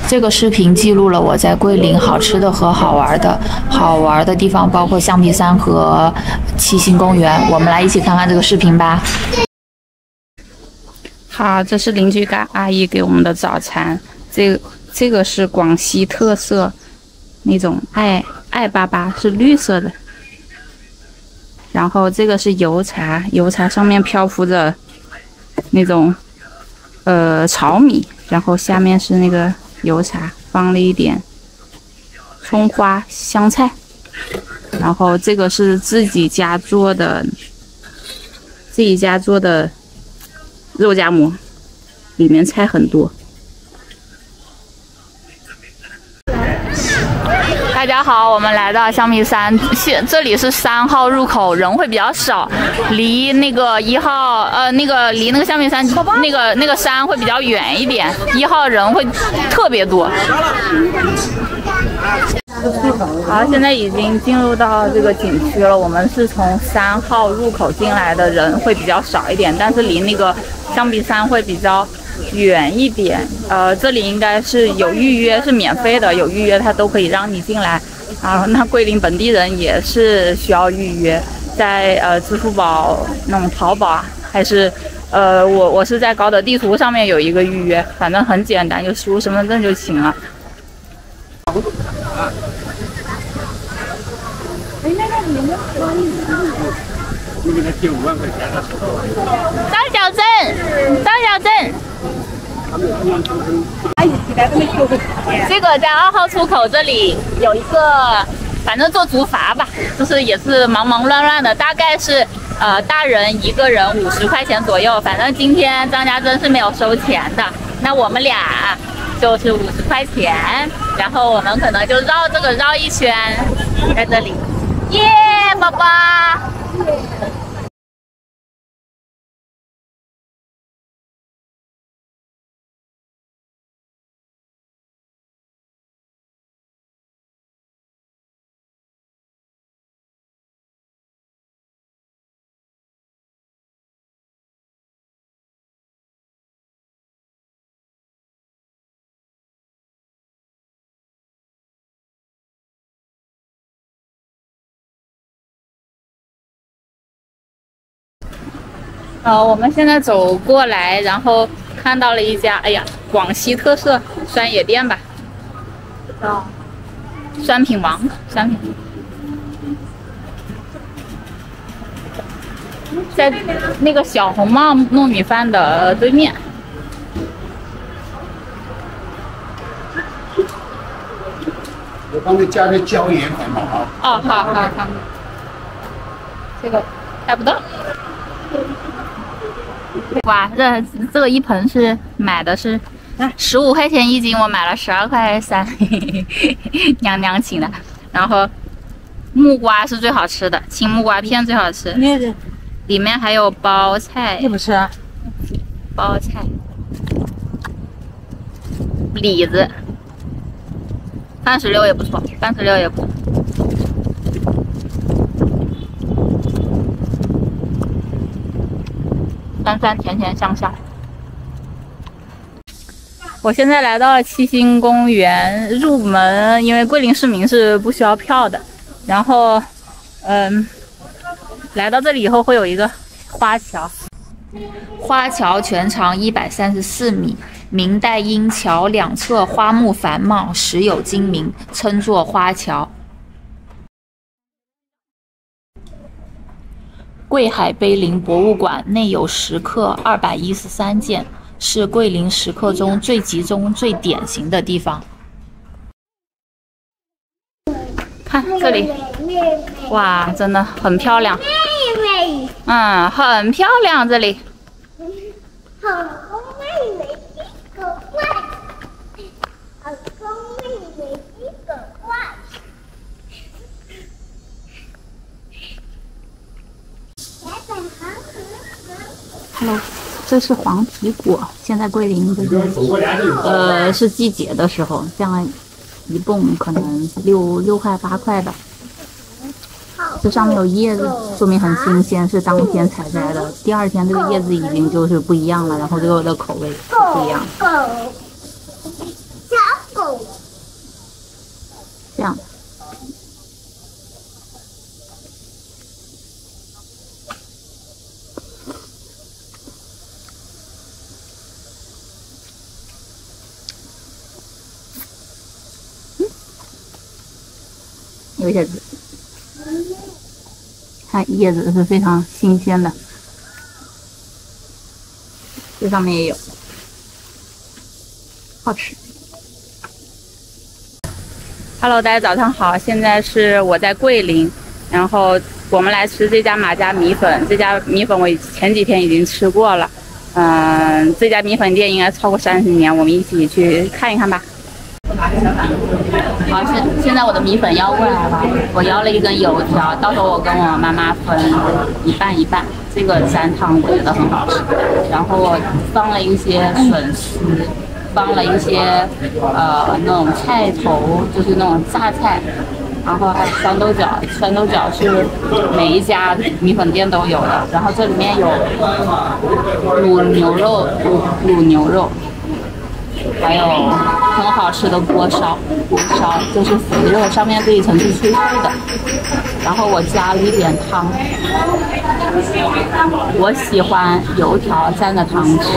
这个视频记录了我在桂林好吃的和好玩的地方，包括象鼻山和七星公园。我们来一起看看这个视频吧。好，这是邻居阿姨给我们的早餐。这个是广西特色那种爱粑粑，是绿色的。然后这个是油茶，油茶上面漂浮着那种炒米，然后下面是那个油茶，放了一点葱花、香菜。然后这个是自己家做的肉夹馍，里面菜很多。大家好，我们来到象鼻山，这里是3号入口，人会比较少，离那个1号离那个象鼻山那个山会比较远一点，1号人会特别多。好，现在已经进入到这个景区了。我们是从3号入口进来的，人会比较少一点，但是离那个象鼻山会比较远一点。这里应该是有预约，是免费的，有预约它都可以让你进来。啊，那桂林本地人也是需要预约，在支付宝那种淘宝啊，还是我是在高德地图上面有一个预约，反正很简单，就输入身份证就行了。张小镇。这个在2号出口这里有一个，反正做竹筏吧，就是也是忙忙乱乱的，大概是大人一个人50块钱左右。反正今天张家珍是没有收钱的，那我们俩就是50块钱，然后我们可能就绕一圈，在这里，耶，宝宝。我们现在走过来，然后看到了一家，哎呀，广西特色酸野店吧，酸品王，在那个小红帽糯米饭的对面。我帮你加点椒盐，好不好？哦，好。这个看不到。哇，这个一盆是买的是15块钱一斤，我买了12块3，娘娘请的。然后木瓜是最好吃的，青木瓜片最好吃。里面还有包菜，你不吃啊？包菜，李子，番石榴也不错，酸酸甜甜香香。我现在来到了七星公园，入门因为桂林市民是不需要票的。然后，来到这里以后会有一个花桥，花桥全长134米，明代因桥两侧花木繁茂，时有今名，称作花桥。桂海碑林博物馆内有石刻213件，是桂林石刻中最集中、最典型的地方。看这里，哇，真的很漂亮。很漂亮，这里。Hello， 这是黄皮果，现在桂林这边是季节的时候，这样一泵可能6块8块的。这上面有叶子，说明很新鲜，是当天采摘的。第二天这个叶子已经就是不一样了，然后这个的口味不一样。这样。有些籽，看叶子是非常新鲜的，这上面也有，好吃。Hello， 大家早上好，现在是我在桂林，然后我们来吃这家马家米粉。这家米粉我前几天已经吃过了，这家米粉店应该超过30年，我们一起去看一看吧。好，现在我的米粉要过来了，我要了一根油条，到时候我跟我妈妈分一半一半。这个蘸汤我觉得很好吃，然后我放了一些笋丝，放了一些那种菜头，就是那种榨菜，然后还有酸豆角，酸豆角是每一家米粉店都有的，然后这里面有卤牛肉。还有很好吃的锅烧就是肥肉，上面这一层是脆脆的。然后我加了一点汤，我喜欢油条蘸着汤吃。